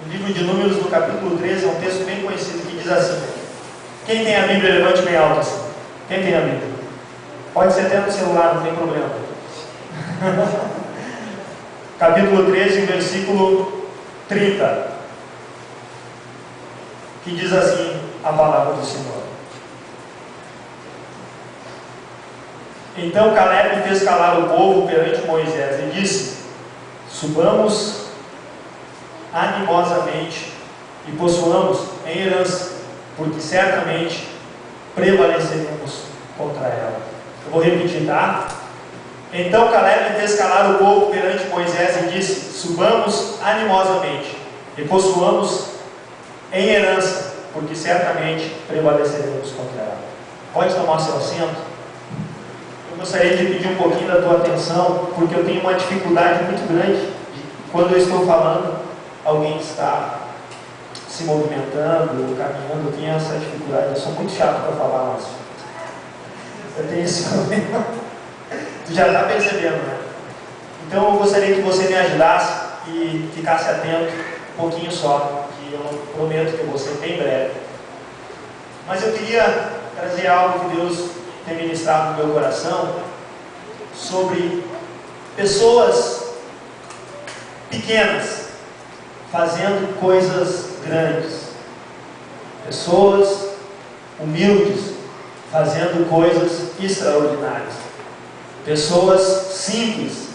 livro de Números, no capítulo 13, é um texto bem conhecido que diz assim. Quem tem a Bíblia, levante bem alto assim. Quem tem a Bíblia? Pode ser até no celular, não tem problema. Capítulo 13, versículo 30. Que diz assim a palavra do Senhor. Então Caleb fez calar o povo perante Moisés e disse: subamos animosamente e possuamos em herança, porque certamente prevaleceremos contra ela. Eu vou repetir, tá? Então Caleb fez calar o povo perante Moisés e disse: subamos animosamente e possuamos em herança, porque certamente prevaleceremos contra ela. Pode tomar seu assento? Eu gostaria de pedir um pouquinho da tua atenção, porque eu tenho uma dificuldade muito grande de, quando eu estou falando, alguém está se movimentando, caminhando. Eu tenho essa dificuldade, eu sou muito chato para falar, mas eu tenho esse problema. Tu já está percebendo, né? Então eu gostaria que você me ajudasse e ficasse atento um pouquinho só, que eu prometo que eu vou ser bem breve. Mas eu queria trazer algo que Deus tem ministrado no meu coração sobre pessoas pequenas fazendo coisas grandes, pessoas humildes fazendo coisas extraordinárias, pessoas simples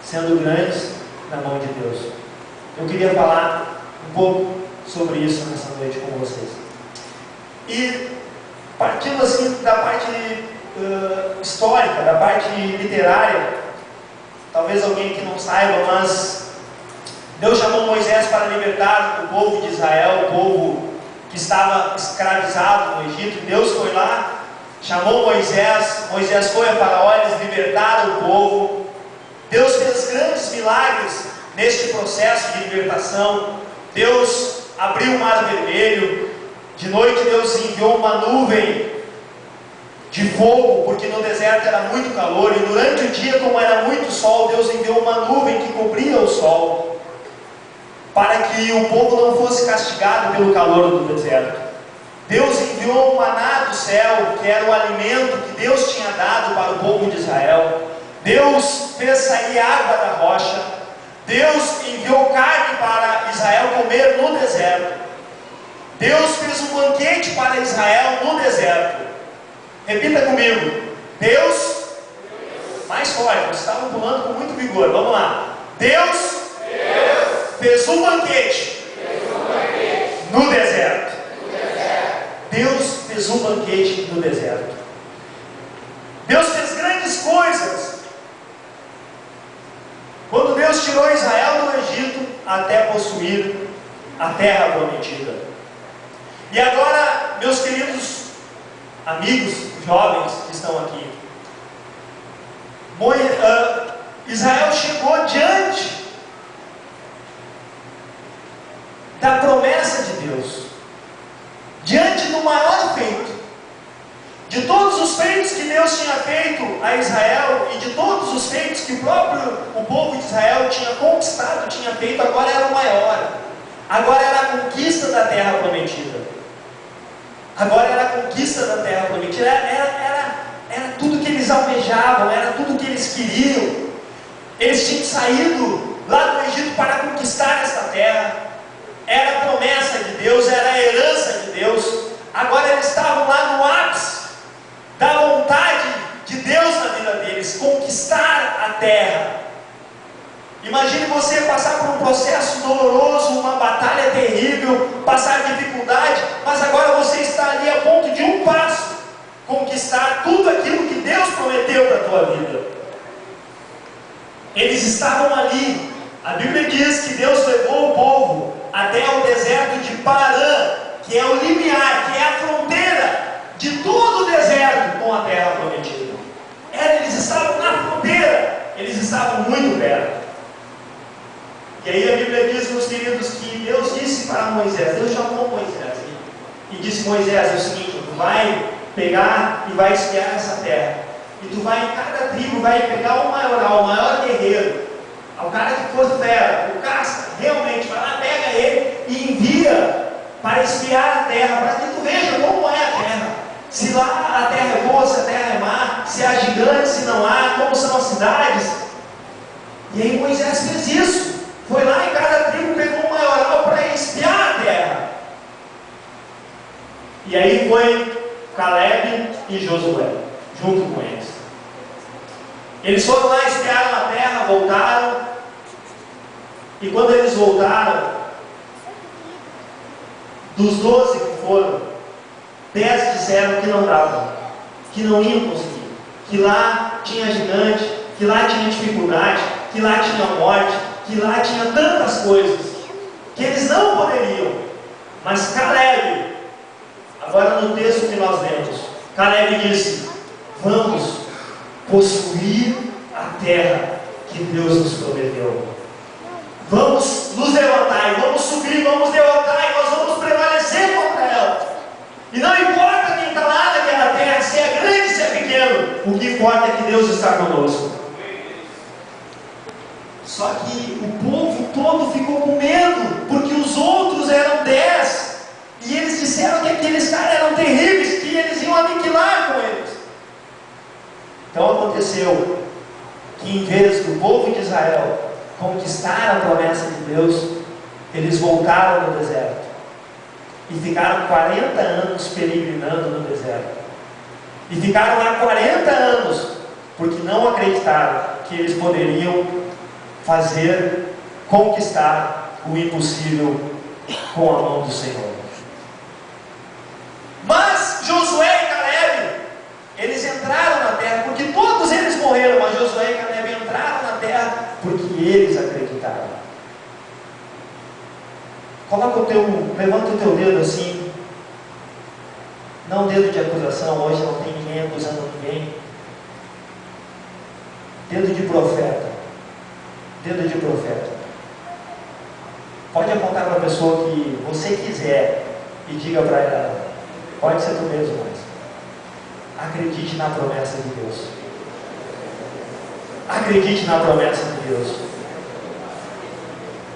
sendo grandes na mão de Deus. Eu queria falar um pouco sobre isso nessa noite com vocês. E partindo assim da parte histórica, da parte literária, talvez alguém que não saiba, mas Deus chamou Moisés para libertar o povo de Israel, o povo que estava escravizado no Egito. Deus foi lá, chamou Moisés, Moisés foi a Faraó, eles libertaram o povo. Deus fez grandes milagres neste processo de libertação. Deus abriu o mar vermelho, de noite Deus enviou uma nuvem de fogo, porque no deserto era muito calor, e durante o dia, como era muito sol, Deus enviou uma nuvem que cobria o sol, para que o povo não fosse castigado pelo calor do deserto. Deus enviou um maná do céu, que era o alimento que Deus tinha dado para o povo de Israel. Deus fez sair água da rocha. Deus enviou carne para Israel comer no deserto. Deus fez um banquete para Israel no deserto. Repita comigo. Deus, mais forte, vocês estavam pulando com muito vigor. Vamos lá. Deus fez um banquete no deserto. Deus fez um banquete no deserto. Deus fez grandes coisas. Quando Deus tirou Israel do Egito até possuir a terra prometida. E agora, meus queridos amigos jovens que estão aqui, Israel chegou diante da promessa de Deus, diante do maior feito, de todos os feitos que Deus tinha feito a Israel e de todos os feitos que o povo de Israel tinha conquistado, tinha feito. Agora era o maior, agora era a conquista da terra prometida. Agora era a conquista da terra prometida, era tudo que eles almejavam, era tudo que eles queriam. Eles tinham saído lá do Egito para conquistar esta terra, era a promessa de Deus, era a herança de Deus. Agora eles estavam lá no ápice da vontade de Deus na vida deles, conquistar a terra. Imagine você passar por um processo doloroso, uma batalha terrível, passar dificuldade, mas agora você está ali a ponto de um passo conquistar tudo aquilo que Deus prometeu para a tua vida. Eles estavam ali. A Bíblia diz que Deus levou o povo até o deserto de Parã, que é o limiar, que é a fronteira de todo o deserto com a terra prometida. Eles estavam na fronteira, eles estavam muito perto. E aí a Bíblia diz, meus queridos, que Deus disse para Moisés, Deus chamou Moisés e disse: Moisés, é o seguinte, tu vai pegar e vai espiar essa terra, e tu vai em cada tribo, vai pegar o maior guerreiro, o cara que for fera, o caça, realmente, vai lá, pega ele e para espiar a terra, para que tu veja como é a terra. Se lá a terra é boa, se a terra é má, se há gigantes, se não há, como são as cidades. E aí Moisés fez isso. Foi lá em cada tribo, pegou um maioral para espiar a terra. E aí foi Caleb e Josué, junto com eles. Eles foram lá, espiaram a terra, voltaram. E quando eles voltaram, dos 12 que foram, 10 disseram que não davam, que não iam conseguir, que lá tinha gigante, que lá tinha dificuldade, que lá tinha morte, que lá tinha tantas coisas, que eles não poderiam. Mas Caleb, agora no texto que nós lemos, Caleb disse: vamos possuir a terra que Deus nos prometeu. Vamos nos levantar e vamos subir, vamos derrotar e nós vamos prevalecer contra ela. E não importa quem está lá naquela terra, se é grande, se é pequeno, o que importa é que Deus está conosco. Só que o povo todo ficou com medo, porque os outros eram 10, e eles disseram que aqueles caras eram terríveis, que eles iam aniquilar com eles. Então aconteceu que em vez do povo de Israel conquistar a promessa de Deus, eles voltaram no deserto e ficaram 40 anos peregrinando no deserto, e ficaram lá 40 anos porque não acreditaram que eles poderiam conquistar o impossível com a mão do Senhor. Mas Josué e Caleb, eles entraram na terra, porque todos eles morreram, mas Josué e Caleb entraram na terra porque eles acreditaram. Levanta o teu dedo assim, não dedo de acusação, hoje não tem ninguém acusando ninguém. Dedo de profeta. Dedo de profeta. Pode apontar para a pessoa que você quiser e diga para ela: pode ser tu mesmo, mas acredite na promessa de Deus. Acredite na promessa de Deus.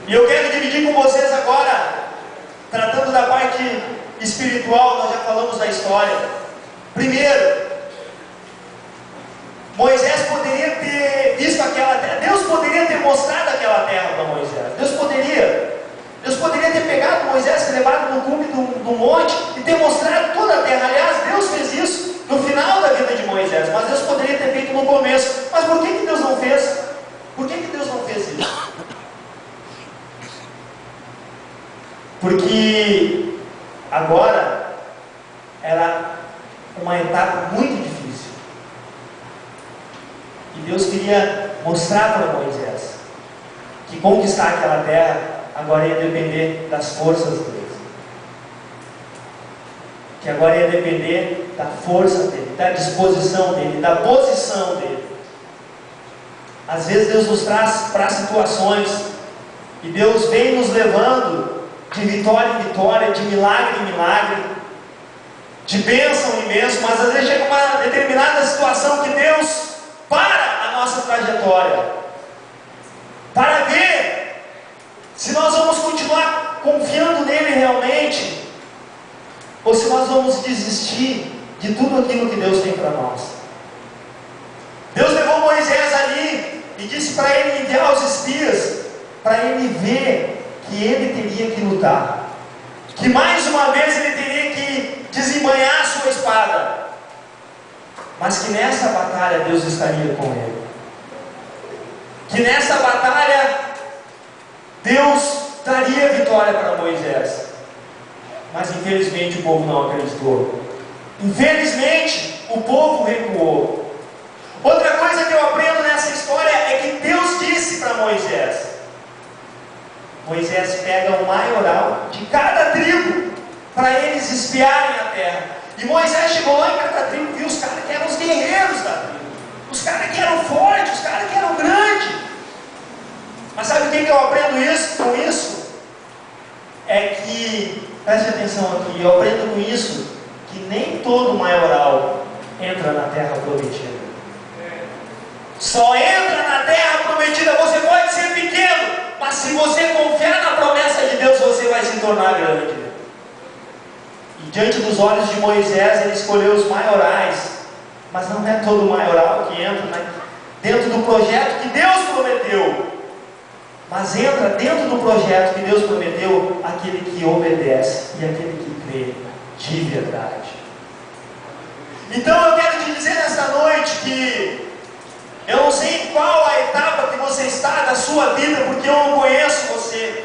E eu quero dividir com vocês agora, tratando da parte espiritual. Nós já falamos da história. Primeiro, Moisés poderia ter visto aquela terra, Deus poderia ter mostrado aquela terra para Moisés. Deus poderia ter pegado Moisés, levado no cume do monte e ter mostrado toda a terra. Aliás, Deus fez isso no final da vida de Moisés, mas Deus poderia ter feito no começo. Mas por que Deus não fez? Por que Deus não fez isso? Porque agora era uma etapa muito difícil. E Deus queria mostrar para Moisés que conquistar aquela terra agora ia depender das forças dele. Que agora ia depender da força dele, da disposição dele, da posição dele. Às vezes Deus nos traz para situações e Deus vem nos levando de vitória em vitória, de milagre em milagre, de bênção em bênção, mas às vezes chega uma determinada situação que Deus para a nossa trajetória, para ver se nós vamos continuar confiando nele realmente, ou se nós vamos desistir de tudo aquilo que Deus tem para nós. Deus levou Moisés ali e disse para ele enviar os espias, para ele ver que ele teria que lutar, que mais uma vez ele teria que desembanhar a sua espada, mas que nessa batalha Deus estaria com ele, que nessa batalha Deus daria vitória para Moisés. Mas infelizmente o povo não acreditou, infelizmente o povo recuou. Outra coisa que eu aprendo nessa história é que Deus disse para Moisés: Moisés pega o maioral de cada tribo para eles espiarem a terra. E Moisés chegou lá em cada tribo e viu os caras que eram os guerreiros da tribo, os caras que eram fortes, os caras que eram grandes. Mas sabe o que eu aprendo com isso? É que, preste atenção aqui, eu aprendo com isso que nem todo maioral entra na terra prometida. Só entra na terra prometida. Você pode ser pequeno, mas se você confiar na promessa de Deus, você vai se tornar grande. diante dos olhos de Moisés, ele escolheu os maiorais, mas não é todo maioral que entra, né, dentro do projeto que Deus prometeu, mas entra dentro do projeto que Deus prometeu aquele que obedece e aquele que crê de verdade. Então eu quero te dizer nesta noite que eu não sei em qual a etapa que você está da sua vida, porque eu não conheço você.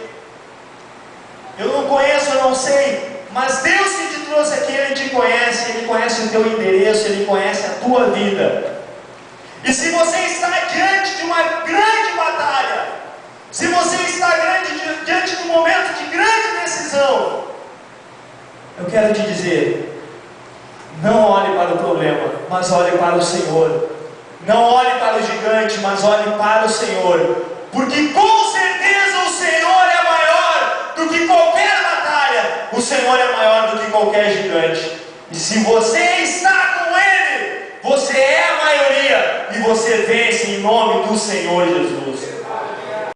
Eu não conheço, eu não sei. Mas Deus que te trouxe aqui, Ele te conhece. Ele conhece o teu endereço, Ele conhece a tua vida. E se você está diante de uma grande batalha, se você está diante de um momento de grande decisão, eu quero te dizer, não olhe para o problema, mas olhe para o Senhor. Não olhe para o gigante, mas olhe para o Senhor, porque com certeza o Senhor é maior do que qualquer batalha. O Senhor é maior do que qualquer gigante. E se você está com Ele, você é a maioria, e você vence em nome do Senhor Jesus.